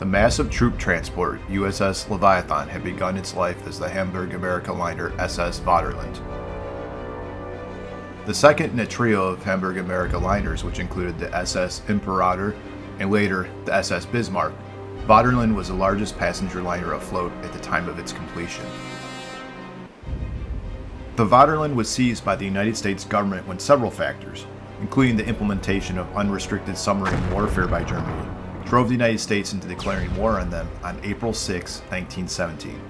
The massive troop transport U.S.S. Leviathan had begun its life as the Hamburg-Amerika liner SS Vaterland. The second in a trio of Hamburg-Amerika liners, which included the SS Imperator and later the SS Bismarck, Vaterland was the largest passenger liner afloat at the time of its completion. The Vaterland was seized by the United States government when several factors, including the implementation of unrestricted submarine warfare by Germany, drove the United States into declaring war on them on April 6, 1917.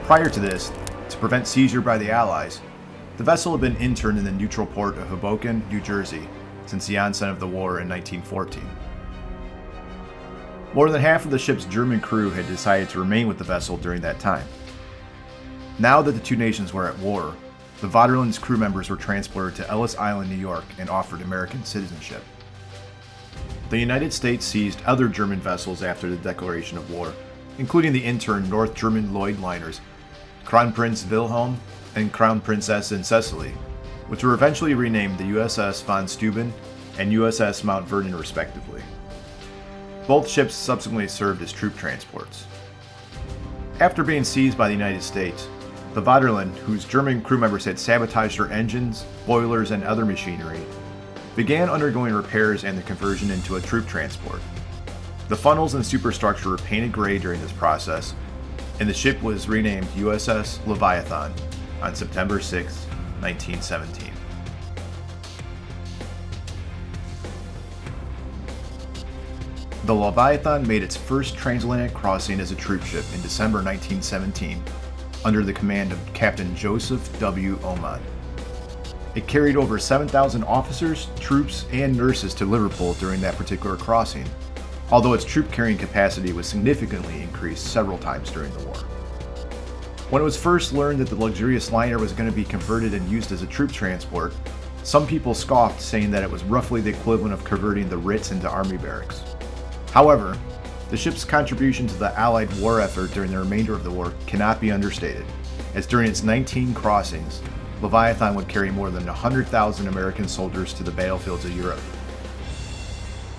Prior to this, to prevent seizure by the Allies, the vessel had been interned in the neutral port of Hoboken, New Jersey, since the onset of the war in 1914. More than half of the ship's German crew had decided to remain with the vessel during that time. Now that the two nations were at war, the Vaterland's crew members were transported to Ellis Island, New York, and offered American citizenship. The United States seized other German vessels after the declaration of war, including the interned North German Lloyd liners Kronprinz Wilhelm and Kronprincess in Sicily, which were eventually renamed the U.S.S. von Steuben and U.S.S. Mount Vernon respectively. Both ships subsequently served as troop transports. After being seized by the United States, the Vaterland, whose German crew members had sabotaged her engines, boilers, and other machinery, began undergoing repairs and the conversion into a troop transport. The funnels and superstructure were painted gray during this process, and the ship was renamed U.S.S. Leviathan on September 6, 1917. The Leviathan made its first transatlantic crossing as a troopship in December 1917 under the command of Captain Joseph W. Oman. It carried over 7,000 officers, troops, and nurses to Liverpool during that particular crossing, although its troop carrying capacity was significantly increased several times during the war. When it was first learned that the luxurious liner was going to be converted and used as a troop transport, some people scoffed, saying that it was roughly the equivalent of converting the Ritz into army barracks. However, the ship's contribution to the Allied war effort during the remainder of the war cannot be understated, as during its 19 crossings, Leviathan would carry more than 100,000 American soldiers to the battlefields of Europe.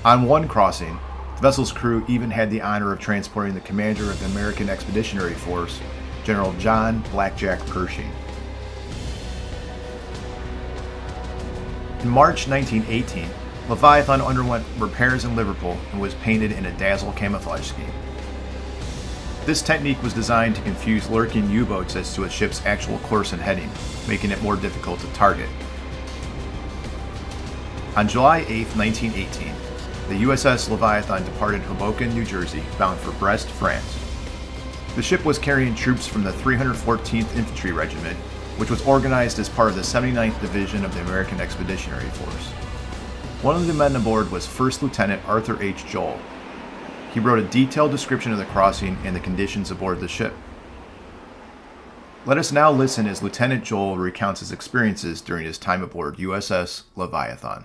On one crossing, the vessel's crew even had the honor of transporting the commander of the American Expeditionary Force, General John Blackjack Pershing. In March 1918, Leviathan underwent repairs in Liverpool and was painted in a Dazzle camouflage scheme. This technique was designed to confuse lurking U-boats as to a ship's actual course and heading, making it more difficult to target. On July 8, 1918, the U.S.S. Leviathan departed Hoboken, New Jersey, bound for Brest, France. The ship was carrying troops from the 314th Infantry Regiment, which was organized as part of the 79th Division of the American Expeditionary Force. One of the men aboard was First Lieutenant Arthur H. Joel. He wrote a detailed description of the crossing and the conditions aboard the ship. Let us now listen as Lieutenant Joel recounts his experiences during his time aboard U.S.S. Leviathan.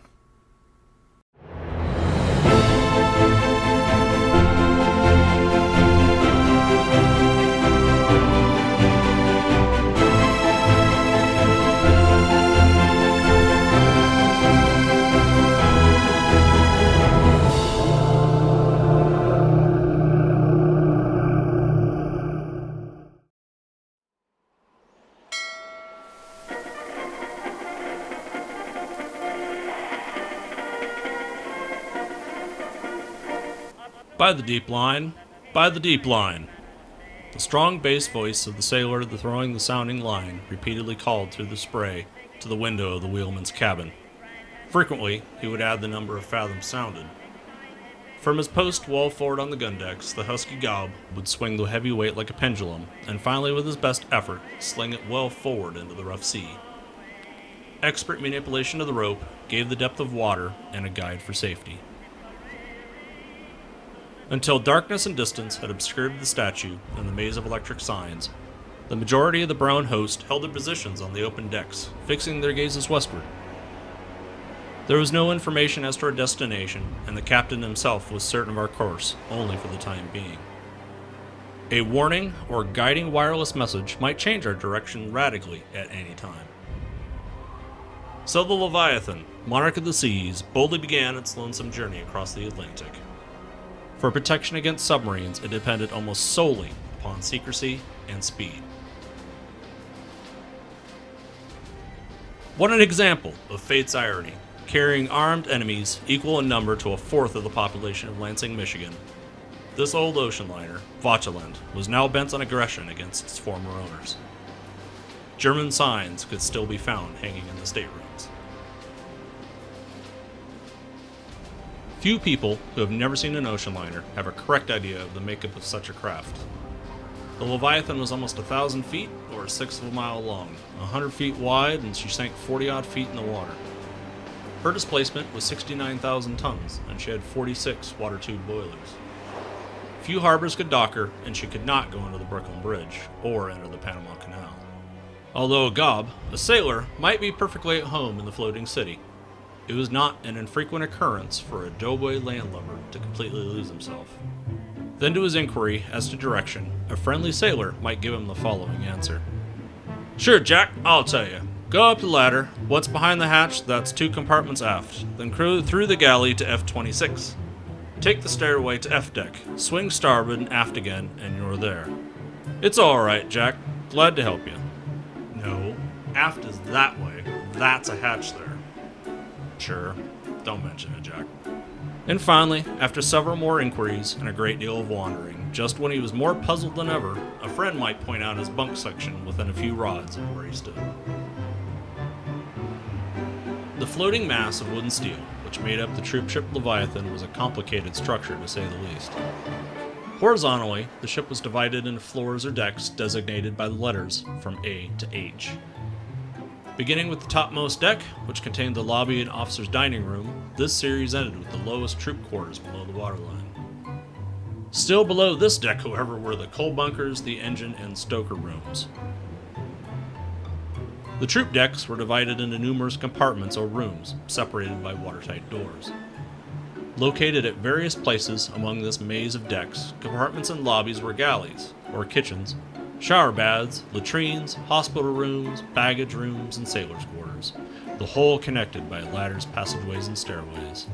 By the deep line, by the deep line. The strong bass voice of the sailor throwing the sounding line repeatedly called through the spray to the window of the wheelman's cabin. Frequently, he would add the number of fathoms sounded. From his post well forward on the gun decks, the husky gob would swing the heavy weight like a pendulum, and finally with his best effort, sling it well forward into the rough sea. Expert manipulation of the rope gave the depth of water and a guide for safety. Until darkness and distance had obscured the statue and the maze of electric signs, the majority of the brown host held their positions on the open decks, fixing their gazes westward. There was no information as to our destination, and the captain himself was certain of our course, only for the time being. A warning or guiding wireless message might change our direction radically at any time. So the Leviathan, Monarch of the Seas boldly began its lonesome journey across the Atlantic. For protection against submarines, it depended almost solely upon secrecy and speed. What an example of fate's irony, carrying armed enemies equal in number to a fourth of the population of Lansing, Michigan. This old ocean liner, Vaterland, was now bent on aggression against its former owners. German signs could still be found hanging in the staterooms. Few people who have never seen an ocean liner have a correct idea of the makeup of such a craft. The Leviathan was almost 1,000 feet, or a sixth of a mile long, 100 feet wide, and she sank 40-odd feet in the water. Her displacement was 69,000 tons, and she had 46 water-tube boilers. Few harbors could dock her, and she could not go under the Brooklyn Bridge, or enter the Panama Canal. Although a gob, a sailor, might be perfectly at home in the floating city, it was not an infrequent occurrence for a doughboy landlubber to completely lose himself. Then to his inquiry as to direction, a friendly sailor might give him the following answer. "Sure, Jack, I'll tell you. Go up the ladder. What's behind the hatch? That's 2 compartments aft. Then cruise through the galley to F-26. Take the stairway to F-deck. Swing starboard and aft again, and you're there." "It's all right, Jack. Glad to help you." "No, aft is that way. That's a hatch there." "Sure. Don't mention it, Jack." And finally, after several more inquiries and a great deal of wandering, just when he was more puzzled than ever, a friend might point out his bunk section within a few rods of where he stood. The floating mass of wood and steel, which made up the troopship Leviathan, was a complicated structure to say the least. Horizontally, the ship was divided into floors or decks designated by the letters from A to H. Beginning with the topmost deck, which contained the lobby and officer's dining room, this series ended with the lowest troop quarters below the waterline. Still below this deck, however, were the coal bunkers, the engine, and stoker rooms. The troop decks were divided into numerous compartments or rooms, separated by watertight doors. Located at various places among this maze of decks, compartments and lobbies were galleys, or kitchens, shower baths, latrines, hospital rooms, baggage rooms, and sailors' quarters, the whole connected by ladders, passageways, and stairways.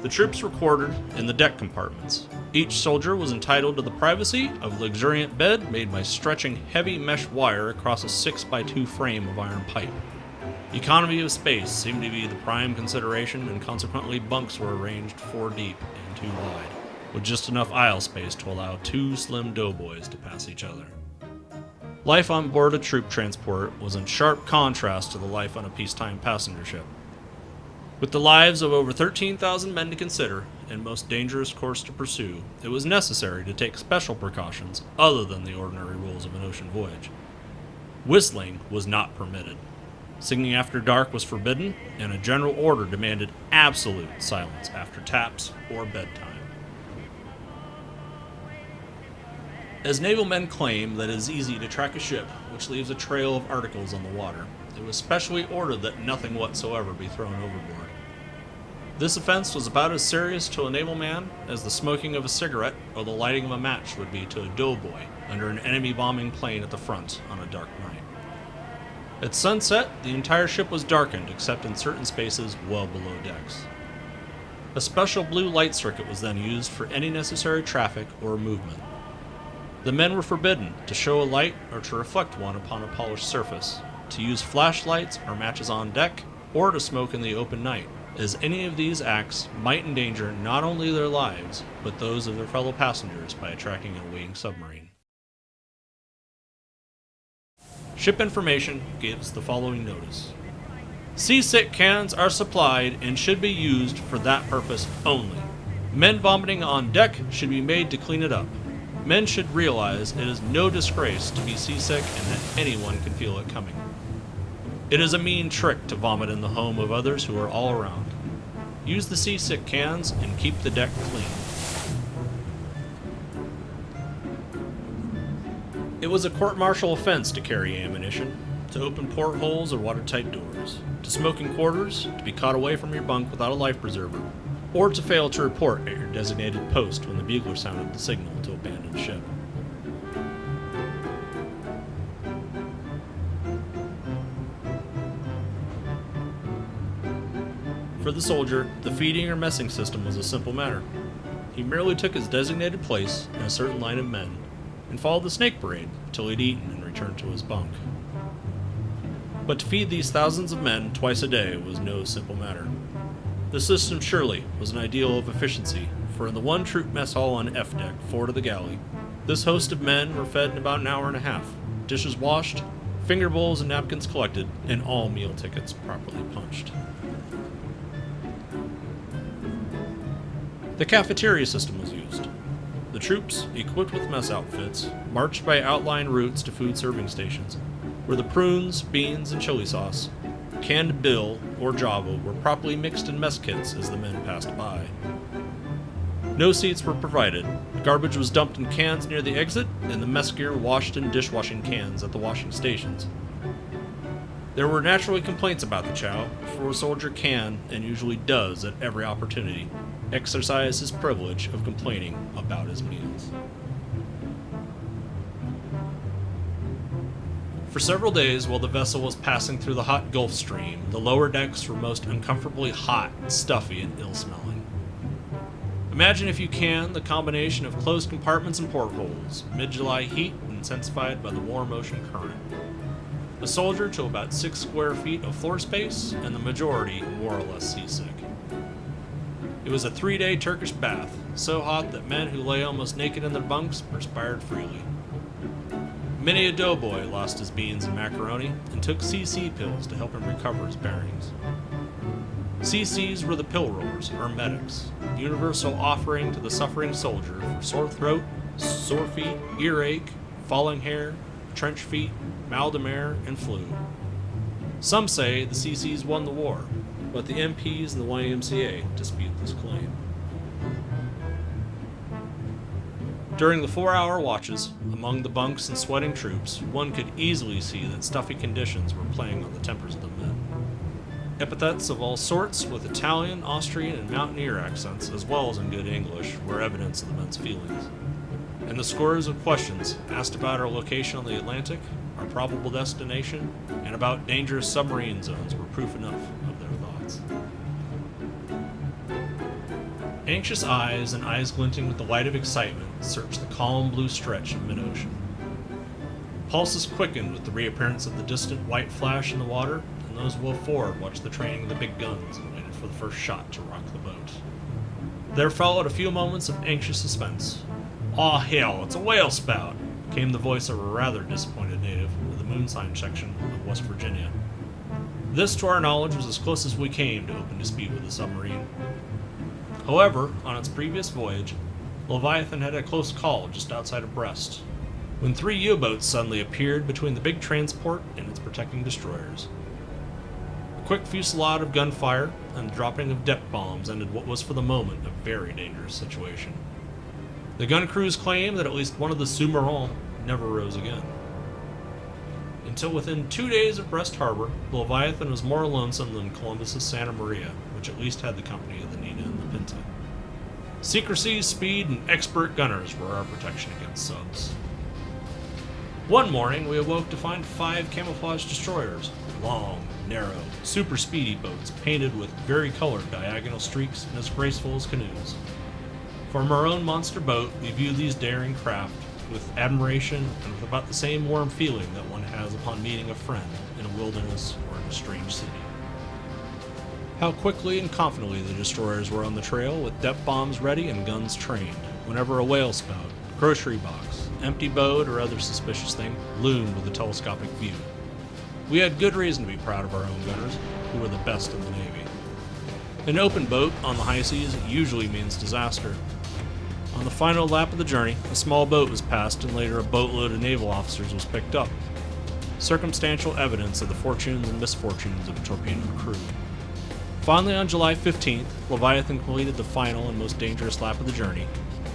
The troops were quartered in the deck compartments. Each soldier was entitled to the privacy of a luxuriant bed made by stretching heavy mesh wire across a 6x2 frame of iron pipe. Economy of space seemed to be the prime consideration, and consequently bunks were arranged 4 deep and 2 wide, with just enough aisle space to allow 2 slim doughboys to pass each other. Life on board a troop transport was in sharp contrast to the life on a peacetime passenger ship. With the lives of over 13,000 men to consider, and most dangerous course to pursue, it was necessary to take special precautions other than the ordinary rules of an ocean voyage. Whistling was not permitted. Singing after dark was forbidden, and a general order demanded absolute silence after taps or bedtime. As naval men claim that it is easy to track a ship which leaves a trail of articles on the water, it was specially ordered that nothing whatsoever be thrown overboard. This offense was about as serious to a naval man as the smoking of a cigarette or the lighting of a match would be to a doughboy under an enemy bombing plane at the front on a dark night. At sunset, the entire ship was darkened except in certain spaces well below decks. A special blue light circuit was then used for any necessary traffic or movement. The men were forbidden to show a light or to reflect one upon a polished surface, to use flashlights or matches on deck, or to smoke in the open night, as any of these acts might endanger not only their lives, but those of their fellow passengers by attracting a waiting submarine. Ship information gives the following notice. Seasick cans are supplied and should be used for that purpose only. Men vomiting on deck should be made to clean it up. Men should realize it is no disgrace to be seasick and that anyone can feel it coming. It is a mean trick to vomit in the home of others who are all around. Use the seasick cans and keep the deck clean. It was a court-martial offense to carry ammunition, to open portholes or watertight doors, to smoke in quarters, to be caught away from your bunk without a life preserver, or to fail to report at your designated post when the bugler sounded the signal to abandon ship. For the soldier, the feeding or messing system was a simple matter. He merely took his designated place in a certain line of men and followed the snake parade until he'd eaten and returned to his bunk. But to feed these thousands of men twice a day was no simple matter. The system surely was an ideal of efficiency, for in the one troop mess hall on F deck, forward of the galley, this host of men were fed in about an hour and a half, dishes washed, finger bowls and napkins collected, and all meal tickets properly punched. The cafeteria system was used. The troops, equipped with mess outfits, marched by outline routes to food serving stations, where the prunes, beans, and chili sauce, canned bill, or java were properly mixed in mess kits as the men passed by. No seats were provided. Garbage was dumped in cans near the exit, and the mess gear washed in dishwashing cans at the washing stations. There were naturally complaints about the chow, for a soldier can, and usually does at every opportunity, exercise his privilege of complaining about his meals. For several days while the vessel was passing through the hot Gulf Stream, the lower decks were most uncomfortably hot, stuffy, and ill-smelling. Imagine, if you can, the combination of closed compartments and portholes, mid-July heat intensified by the warm ocean current. A soldier to about 6 square feet of floor space, and the majority more or less seasick. It was a 3-day Turkish bath, so hot that men who lay almost naked in their bunks perspired freely. Many a doughboy lost his beans and macaroni and took CC pills to help him recover his bearings. CCs were the pill rollers, or medics, universal offering to the suffering soldier for sore throat, sore feet, earache, falling hair, trench feet, malodor air, and flu. Some say the CCs won the war, but the MPs and the YMCA dispute this claim. During the 4-hour watches, among the bunks and sweating troops, one could easily see that stuffy conditions were playing on the tempers of the men. Epithets of all sorts, with Italian, Austrian, and Mountaineer accents, as well as in good English, were evidence of the men's feelings. And the scores of questions asked about our location on the Atlantic, our probable destination, and about dangerous submarine zones were proof enough of their thoughts. Anxious eyes and eyes glinting with the light of excitement searched the calm blue stretch of mid-ocean. Pulses quickened with the reappearance of the distant white flash in the water, and those well forward watched the training of the big guns and waited for the first shot to rock the boat. There followed a few moments of anxious suspense. "Aw, hell, it's a whale spout!" came the voice of a rather disappointed native of the Moonsign section of West Virginia. This, to our knowledge, was as close as we came to open dispute with the submarine. However, on its previous voyage, Leviathan had a close call just outside of Brest, when 3 U-boats suddenly appeared between the big transport and its protecting destroyers. A quick fusillade of gunfire and the dropping of depth bombs ended what was for the moment a very dangerous situation. The gun crews claimed that at least one of the Submarine never rose again. Until within 2 days of Brest Harbor, the Leviathan was more lonesome than Columbus's Santa Maria, which at least had the company of the Nina and the Pinta. Secrecy, speed, and expert gunners were our protection against subs. One morning, we awoke to find 5 camouflage destroyers, long, narrow, super speedy boats painted with vari-colored diagonal streaks and as graceful as canoes. From our own monster boat, we view these daring craft with admiration and with about the same warm feeling that one has upon meeting a friend in a wilderness or in a strange city. How quickly and confidently the destroyers were on the trail, with depth bombs ready and guns trained, whenever a whale spout, grocery box, empty boat, or other suspicious thing loomed with a telescopic view. We had good reason to be proud of our own gunners, who were the best in the Navy. An open boat on the high seas usually means disaster. On the final lap of the journey, a small boat was passed and later a boatload of naval officers was picked up. Circumstantial evidence of the fortunes and misfortunes of a torpedo crew. Finally, on July 15th, Leviathan completed the final and most dangerous lap of the journey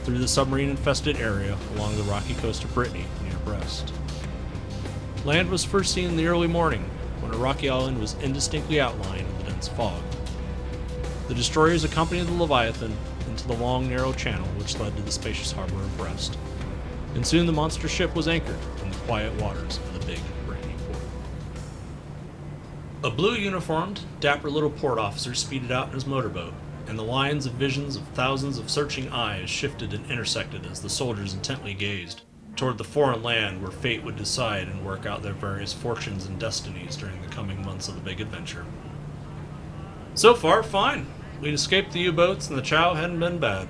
through the submarine-infested area along the rocky coast of Brittany near Brest. Land was first seen in the early morning, when a rocky island was indistinctly outlined in the dense fog. The destroyers accompanied the Leviathan into the long, narrow channel which led to the spacious harbor of Brest, and soon the monster ship was anchored in the quiet waters of the big Brittany port. A blue-uniformed, dapper little port officer speeded out in his motorboat, and the lines of visions of thousands of searching eyes shifted and intersected as the soldiers intently gazed toward the foreign land where fate would decide and work out their various fortunes and destinies during the coming months of the big adventure. So far, fine. We'd escaped the U-boats and the chow hadn't been bad.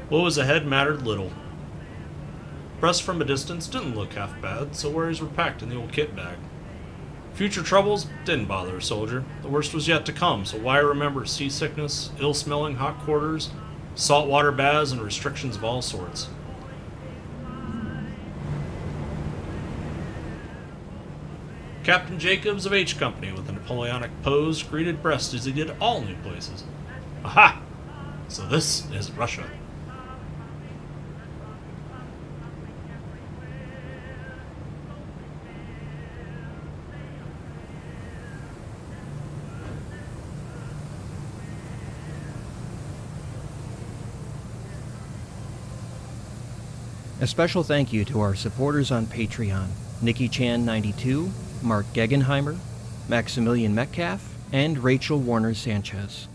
What was ahead mattered little. Press from a distance didn't look half bad, so worries were packed in the old kit bag. Future troubles didn't bother a soldier. The worst was yet to come, so why remember seasickness, ill-smelling hot quarters, saltwater baths, and restrictions of all sorts? Captain Jacobs of H Company, with a Napoleonic pose, greeted Brest as he did all new places. Aha! So this is Russia. A special thank you to our supporters on Patreon, Nikki Chan 92, Mark Gegenheimer, Maximilian Metcalf, and Rachel Warner Sanchez.